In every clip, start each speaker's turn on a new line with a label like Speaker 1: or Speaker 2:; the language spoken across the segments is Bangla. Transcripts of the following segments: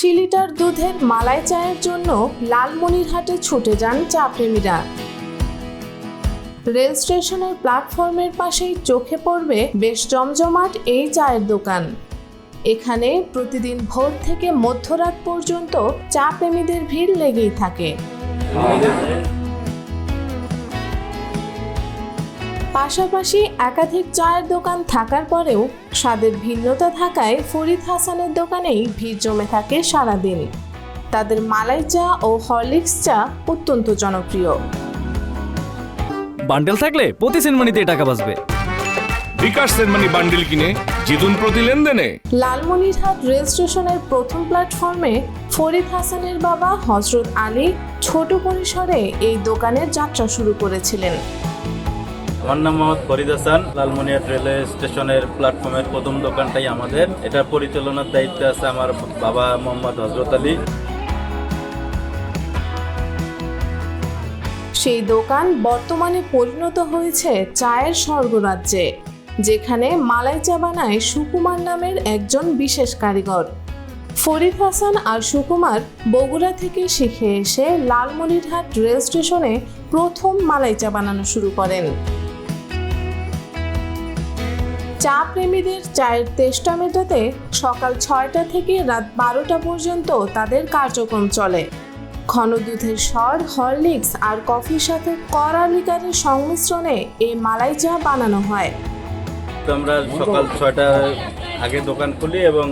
Speaker 1: ৮০ লিটার দুধের মালাই চায়ের জন্য লালমনিরহাটে ছুটে যান চা প্রেমীরা। রেল স্টেশনের প্ল্যাটফর্মের পাশেই চোখে পড়বে বেশ জমজমাট এই চায়ের দোকান। এখানে প্রতিদিন ভোর থেকে মধ্যরাত পর্যন্ত চা প্রেমীদের ভিড় লেগেই থাকে। পাশাপাশি একাধিক চায়ের দোকান থাকার পরেও স্বাদের ভিন্নতা থাকায় ফরিদ হাসানের দোকানেই ভিড় জমে থাকে সারাদিন। তাদের মালাই চা ও হরলিক্স চা অত্যন্ত জনপ্রিয়।
Speaker 2: বান্ডেল থাকলে প্রতি সেনমানিতে টাকা বাঁচবে।
Speaker 3: বিকাশ সেনমানি বান্ডেল কিনে জিতুন প্রতি লেনদেনে।
Speaker 1: লালমনিরহাট রেল স্টেশনের প্রথম প্ল্যাটফর্মে ফরিদ হাসানের বাবা হযরত আলী ছোট পরিসরে এই দোকানের যাত্রা শুরু করেছিলেন।
Speaker 4: আমার নাম মোহাম্মদ ফরিদ হাসান। লালমনিরহাট রেলওয়ে স্টেশনের প্ল্যাটফর্মের প্রথম দোকানটাই আমাদের। এটা পরিচালনার দায়িত্বে আছে আমার বাবা মোহাম্মদ হযরত আলী।
Speaker 1: সেই দোকান বর্তমানে পরিণত হয়েছে চায়ের স্বর্গরাজ্যে, যেখানে মালাই চা বানায় সুকুমার নামের একজন বিশেষ কারিগর। ফরিদ হাসান আর সুকুমার বগুড়া থেকে শিখে এসে লালমনিরহাট রেল স্টেশনে প্রথম মালাই চা বানানো শুরু করেন। চা প্রেমীদের চায়ের তেষ্টা মেটাতে সকাল ৬টা থেকে রাত ১২টা পর্যন্ত তাদের কার্যক্রম চলে। ঘন দুধের স্বর, হরলিক্স আর কফির সাথে কড়া লিকারের সংমিশ্রণে এই মালাই চা বানানো হয়।
Speaker 4: তো আমরা সকাল ৬টার আগে দোকান খুলি এবং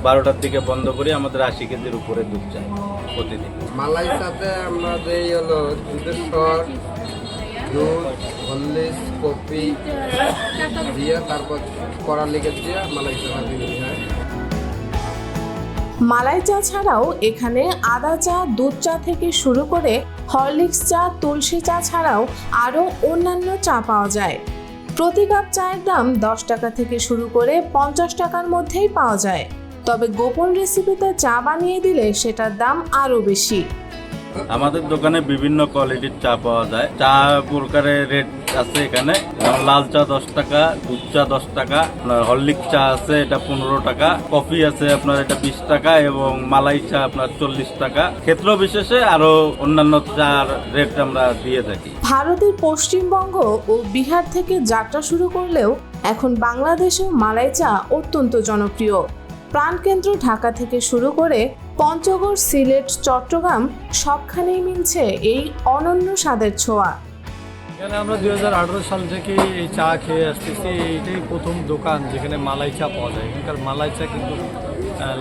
Speaker 4: ১২টার দিকে বন্ধ করি। আমাদের ৮০ কেজির উপরে দুধ চাই প্রতিদিন।
Speaker 5: মালাই চাতে আমরা দেই হলো দুধের স্বর, দুধ, হরলিক্স, কফি দিয়ে তারপর কড়া লিকার দিয়ে মালাই চা বানিয়ে হয়।
Speaker 1: মালাই চা ছাড়াও এখানে আদা চা, দুধ চা থেকে শুরু করে হরলিক্স চা, তুলসী চা ছাড়াও আরও অন্যান্য চা পাওয়া যায়। প্রতি কাপ চায়ের দাম ১০ টাকা থেকে শুরু করে ৫০ টাকার মধ্যেই পাওয়া যায়। তবে গোপন রেসিপিতে চা বানিয়ে দিলে সেটার দাম আরও বেশি।
Speaker 4: আমাদের দোকানে বিভিন্ন কোয়ালিটির চা পাওয়া যায়। চা প্রকারের রেট আছে এখানে। লাল চা ১০ টাকা, দুধ চা 10 টাকা, আপনার হরলিক্স চা আছে এটা ১৫ টাকা, কফি আছে আপনার এটা ২০ টাকা এবং মালাই চা আপনার ৪০ টাকা। ক্ষেত্র বিশেষে আরো অন্যান্য চার রেট আমরা দিয়ে থাকি।
Speaker 1: ভারতের পশ্চিমবঙ্গ ও বিহার থেকে যাত্রা শুরু করলেও এখন বাংলাদেশেও মালাই চা অত্যন্ত জনপ্রিয়। প্রাণকেন্দ্র ঢাকা থেকে শুরু করে পঞ্চগড়, সিলেট, চট্টগ্রাম সবখানেই মিলছে এই অনন্য স্বাদের ছোঁয়া।
Speaker 6: এখানে আমরা ২০১৮ সাল থেকে এই চা খেয়ে আসতেছি। এইটাই প্রথম দোকান যেখানে মালাই চা পাওয়া যায়। এখানকার মালাই চা কিন্তু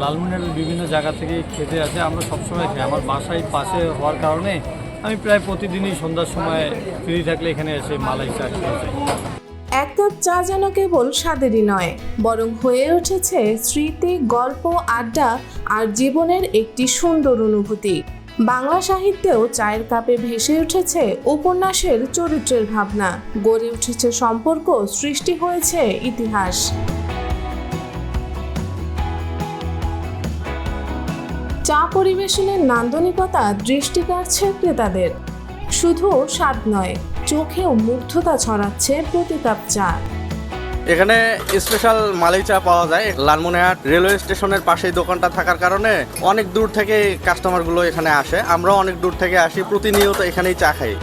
Speaker 6: লালমনিরহাটের বিভিন্ন জায়গা থেকে খেতে আসে। আমরা সবসময় খাই। আমার বাসায় পাশে হওয়ার কারণে আমি প্রায় প্রতিদিনই সন্ধ্যার সময় ফ্রি থাকলে এখানে এসে মালাই চা খেয়ে যাই।
Speaker 1: এক কাপ চা যেন কেবল স্বাদেরই নয়, বরং হয়ে উঠেছে স্মৃতি, গল্প, আড্ডা আর জীবনের একটি সুন্দর অনুভূতি। বাংলা সাহিত্যেও চায়ের কাপে ভেসে উঠেছে উপন্যাসের চরিত্রের ভাবনা, গড়ে উঠেছে সম্পর্ক, সৃষ্টি হয়েছে ইতিহাস। চা পরিবেশনের নান্দনিকতা দৃষ্টি কাড়ছে ক্রেতাদের। শুধু স্বাদ নয়, চোখেও মুগ্ধতা ছড়াচ্ছে প্রতি কাপ চা।
Speaker 7: এখানে স্পেশাল মালাই চা পাওয়া যায়। লালমনিরহাট রেলওয়ে স্টেশনের পাশেই দোকানটা থাকার কারণে অনেক দূর থেকে কাস্টমারগুলো এখানে আসে। আমরাও অনেক দূর থেকে আসি, প্রতিনিয়ত এখানেই চা খাই।